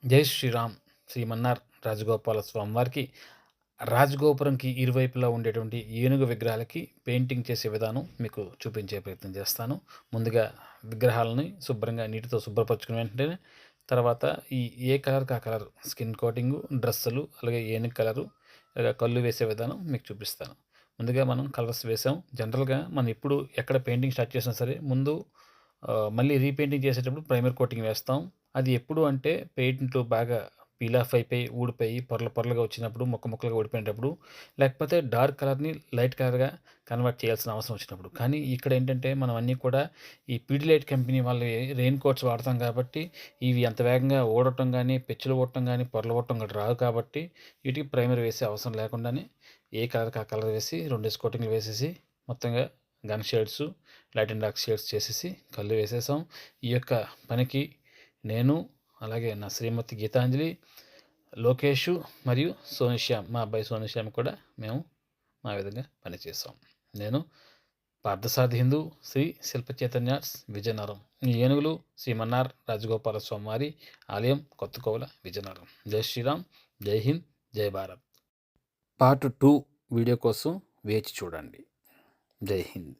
జై శ్రీరామ్. శ్రీమన్నార్ రాజగోపాల స్వామివారికి రాజగోపురంకి ఇరువైపులా ఉండేటువంటి ఏనుగు విగ్రహాలకి పెయింటింగ్ చేసే విధానం మీకు చూపించే ప్రయత్నం చేస్తాను. ముందుగా విగ్రహాలని శుభ్రంగా నీటితో శుభ్రపరచుకున్న వెంటనే తర్వాత ఏ కలర్‌కి ఆ కలర్ స్కిన్ కోటింగు, డ్రెస్సులు, అలాగే ఏనుగు కలరు, కళ్ళు వేసే విధానం మీకు చూపిస్తాను. ముందుగా మనం కలర్స్ వేసాం. జనరల్‌గా మనం ఎప్పుడు ఎక్కడ పెయింటింగ్ స్టార్ట్ చేసినా సరే ముందు మళ్ళీ రీపెయింటింగ్ చేసేటప్పుడు ప్రైమర్ కోటింగ్ వేస్తాం. అది ఎప్పుడు అంటే పెయింట్లు బాగా పీల్ ఆఫ్ అయిపోయి, ఊడిపోయి పొరలు పొరలుగా వచ్చినప్పుడు, ముక్క ముక్కలుగా ఊడిపోయినప్పుడు, లేకపోతే డార్క్ కలర్‌ని లైట్ కలర్‌గా కన్వర్ట్ చేయాల్సిన అవసరం వచ్చినప్పుడు. కానీ ఇక్కడేంటంటే మనం అన్నీ కూడా ఈ పిడిలైట్ కంపెనీ వాళ్ళవి రెయిన్ కోట్స్ వాడతాం కాబట్టి, ఇవి అంత వేగంగా ఊడటం గానీ, పెచ్చులు ఊడటం గానీ, పొరలు ఊడటం గానీ రావు కాబట్టి, వీటికి ప్రైమర్ వేసే అవసరం లేకుండానే ఏ కలర్‌కి ఆ కలర్ వేసి 2 కోటింగ్‌లు వేసేసి మొత్తంగా gun shades, light and dark shades చేసేసి కళ్ళు వేసేసాం. ఈ యొక్క పనికి నేను, అలాగే నా శ్రీమతి గీతాంజలి, లోకేషు మరియు సోనిశ్యామ్, మా అబ్బాయి సోనిశ్యామ్ కూడా మేము మా విధంగా పనిచేసాం. నేను పార్థసారథి హిందూ, శ్రీ శిల్ప చైతన్యార్స్, విజయనగరం. ఈ ఏనుగులు శ్రీమన్నార్ రాజగోపాల స్వామివారి ఆలయం, కొత్తకోవల, విజయనగరం. జై శ్రీరామ్, జై హింద్, జై భారత్. పార్ట్ 2 వీడియో కోసం వేచి చూడండి. జై హింద్.